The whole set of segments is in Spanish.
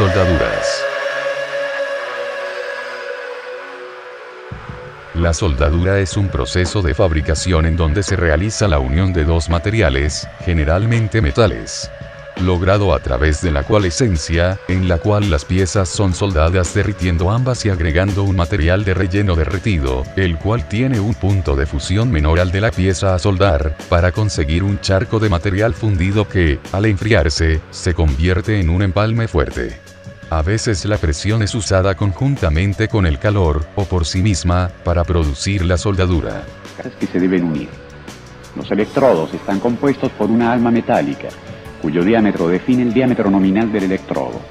soldaduras. La soldadura es un proceso de fabricación en donde se realiza la unión de dos materiales, generalmente metales, logrado a través de la coalescencia, en la cual las piezas son soldadas derritiendo ambas y agregando un material de relleno derretido, el cual tiene un punto de fusión menor al de la pieza a soldar, para conseguir un charco de material fundido que, al enfriarse, se convierte en un empalme fuerte. A veces la presión es usada conjuntamente con el calor, o por sí misma, para producir la soldadura. Que se deben unir. Los electrodos están compuestos por una alma metálica, cuyo diámetro define el diámetro nominal del electrodo,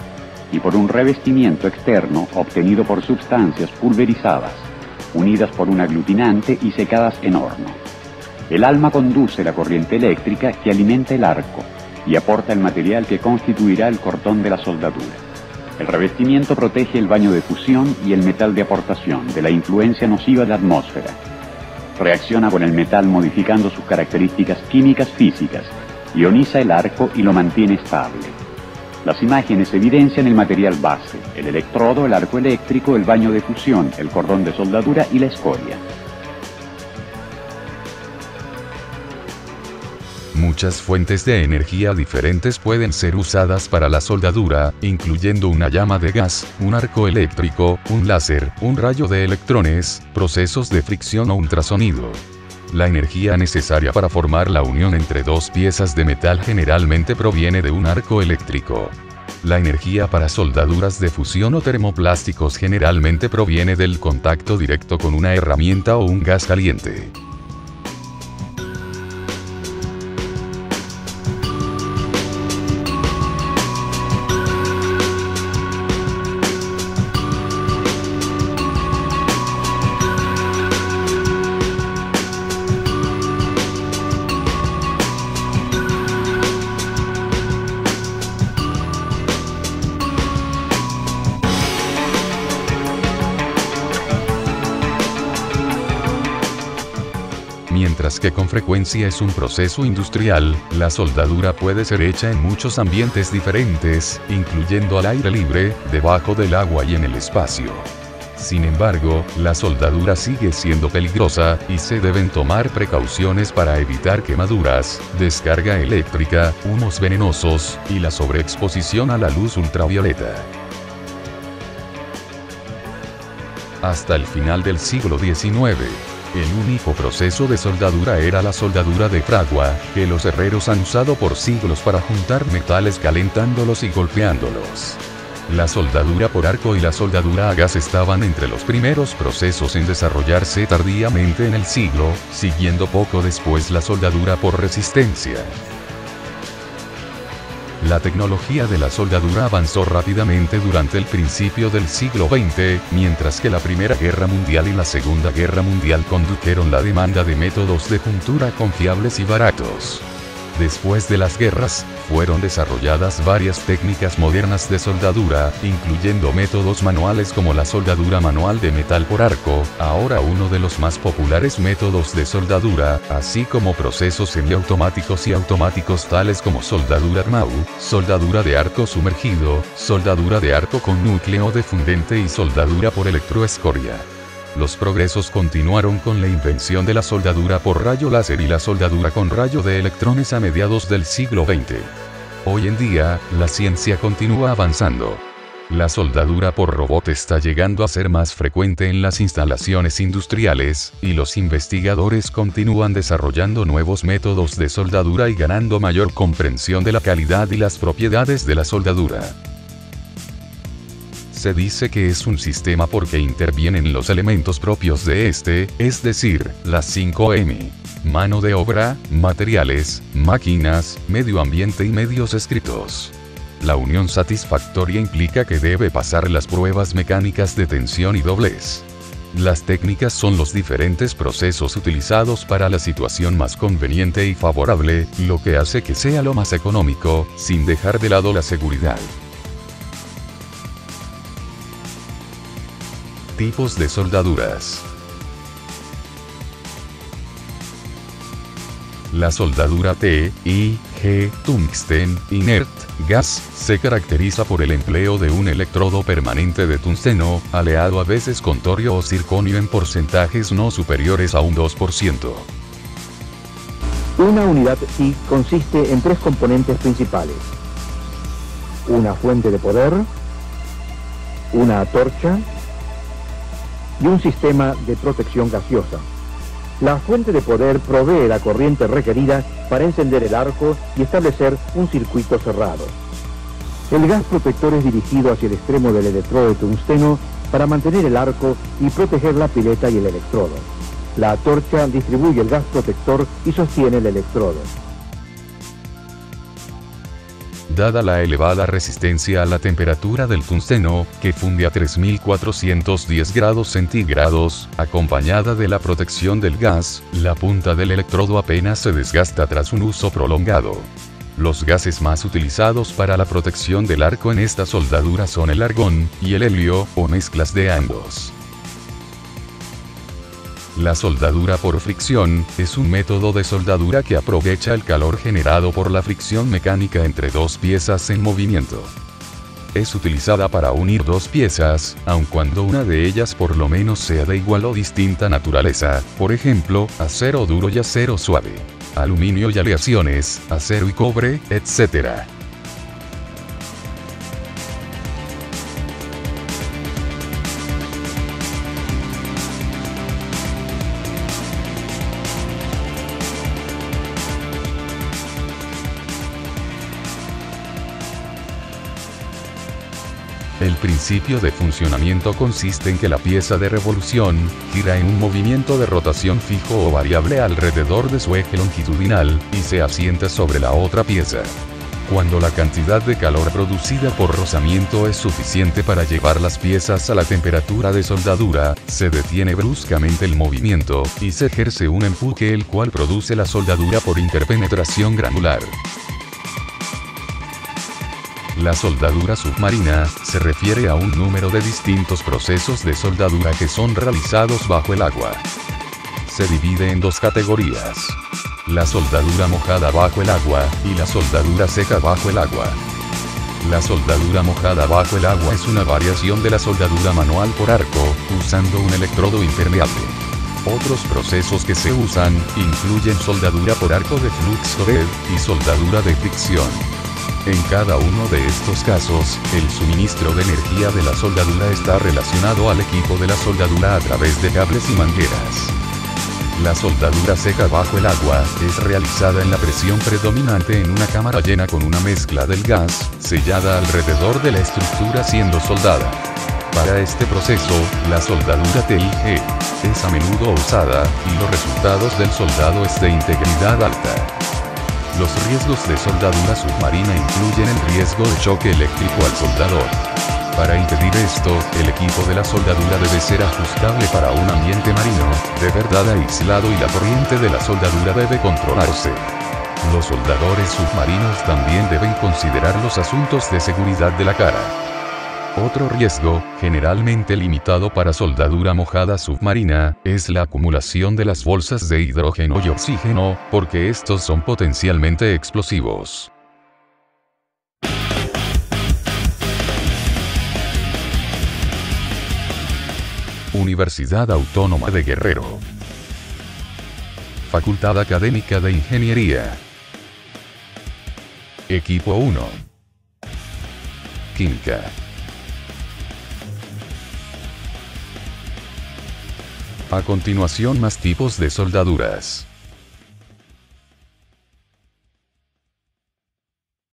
y por un revestimiento externo obtenido por sustancias pulverizadas, unidas por un aglutinante y secadas en horno. El alma conduce la corriente eléctrica que alimenta el arco y aporta el material que constituirá el cordón de la soldadura. El revestimiento protege el baño de fusión y el metal de aportación de la influencia nociva de la atmósfera. Reacciona con el metal modificando sus características químicas físicas, ioniza el arco y lo mantiene estable. Las imágenes evidencian el material base, el electrodo, el arco eléctrico, el baño de fusión, el cordón de soldadura y la escoria. Muchas fuentes de energía diferentes pueden ser usadas para la soldadura, incluyendo una llama de gas, un arco eléctrico, un láser, un rayo de electrones, procesos de fricción o ultrasonido. La energía necesaria para formar la unión entre dos piezas de metal generalmente proviene de un arco eléctrico. La energía para soldaduras de fusión o termoplásticos generalmente proviene del contacto directo con una herramienta o un gas caliente. Mientras que con frecuencia es un proceso industrial, la soldadura puede ser hecha en muchos ambientes diferentes, incluyendo al aire libre, debajo del agua y en el espacio. Sin embargo, la soldadura sigue siendo peligrosa, y se deben tomar precauciones para evitar quemaduras, descarga eléctrica, humos venenosos, y la sobreexposición a la luz ultravioleta. Hasta el final del siglo XIX, el único proceso de soldadura era la soldadura de fragua, que los herreros han usado por siglos para juntar metales calentándolos y golpeándolos. La soldadura por arco y la soldadura a gas estaban entre los primeros procesos en desarrollarse tardíamente en el siglo, siguiendo poco después la soldadura por resistencia. La tecnología de la soldadura avanzó rápidamente durante el principio del siglo XX, mientras que la Primera Guerra Mundial y la Segunda Guerra Mundial condujeron la demanda de métodos de juntura confiables y baratos. Después de las guerras, fueron desarrolladas varias técnicas modernas de soldadura, incluyendo métodos manuales como la soldadura manual de metal por arco, ahora uno de los más populares métodos de soldadura, así como procesos semiautomáticos y automáticos tales como soldadura Armau, soldadura de arco sumergido, soldadura de arco con núcleo de fundente y soldadura por electroescoria. Los progresos continuaron con la invención de la soldadura por rayo láser y la soldadura con rayo de electrones a mediados del siglo XX. Hoy en día, la ciencia continúa avanzando. La soldadura por robot está llegando a ser más frecuente en las instalaciones industriales, y los investigadores continúan desarrollando nuevos métodos de soldadura y ganando mayor comprensión de la calidad y las propiedades de la soldadura. Se dice que es un sistema porque intervienen los elementos propios de este, es decir, las 5M. Mano de obra, materiales, máquinas, medio ambiente y medios escritos. La unión satisfactoria implica que debe pasar las pruebas mecánicas de tensión y doblez. Las técnicas son los diferentes procesos utilizados para la situación más conveniente y favorable, lo que hace que sea lo más económico, sin dejar de lado la seguridad. Tipos de soldaduras. La soldadura TIG, tungsten, inert, gas, se caracteriza por el empleo de un electrodo permanente de tungsteno, aleado a veces con torio o circonio en porcentajes no superiores a un 2%. Una unidad TIG consiste en tres componentes principales: una fuente de poder, una antorcha y un sistema de protección gaseosa. La fuente de poder provee la corriente requerida para encender el arco y establecer un circuito cerrado. El gas protector es dirigido hacia el extremo del electrodo de tungsteno para mantener el arco y proteger la pileta y el electrodo. La antorcha distribuye el gas protector y sostiene el electrodo. Dada la elevada resistencia a la temperatura del tungsteno, que funde a 3410 grados centígrados, acompañada de la protección del gas, la punta del electrodo apenas se desgasta tras un uso prolongado. Los gases más utilizados para la protección del arco en esta soldadura son el argón y el helio, o mezclas de ambos. La soldadura por fricción es un método de soldadura que aprovecha el calor generado por la fricción mecánica entre dos piezas en movimiento. Es utilizada para unir dos piezas, aun cuando una de ellas por lo menos sea de igual o distinta naturaleza, por ejemplo, acero duro y acero suave, aluminio y aleaciones, acero y cobre, etc. El principio de funcionamiento consiste en que la pieza de revolución gira en un movimiento de rotación fijo o variable alrededor de su eje longitudinal y se asienta sobre la otra pieza. Cuando la cantidad de calor producida por rozamiento es suficiente para llevar las piezas a la temperatura de soldadura, se detiene bruscamente el movimiento y se ejerce un empuje el cual produce la soldadura por interpenetración granular. La soldadura submarina se refiere a un número de distintos procesos de soldadura que son realizados bajo el agua. Se divide en dos categorías: la soldadura mojada bajo el agua y la soldadura seca bajo el agua. La soldadura mojada bajo el agua es una variación de la soldadura manual por arco, usando un electrodo impermeable. Otros procesos que se usan incluyen soldadura por arco de flux-thread y soldadura de fricción. En cada uno de estos casos, el suministro de energía de la soldadura está relacionado al equipo de la soldadura a través de cables y mangueras. La soldadura seca bajo el agua es realizada en la presión predominante en una cámara llena con una mezcla del gas, sellada alrededor de la estructura siendo soldada. Para este proceso, la soldadura TIG es a menudo usada, y los resultados del soldado es de integridad alta. Los riesgos de soldadura submarina incluyen el riesgo de choque eléctrico al soldador. Para impedir esto, el equipo de la soldadura debe ser ajustable para un ambiente marino, de verdad aislado, y la corriente de la soldadura debe controlarse. Los soldadores submarinos también deben considerar los asuntos de seguridad de la cara. Otro riesgo, generalmente limitado para soldadura mojada submarina, es la acumulación de las bolsas de hidrógeno y oxígeno, porque estos son potencialmente explosivos. Universidad Autónoma de Guerrero. Facultad Académica de Ingeniería. Equipo 1. Química. A continuación, más tipos de soldaduras.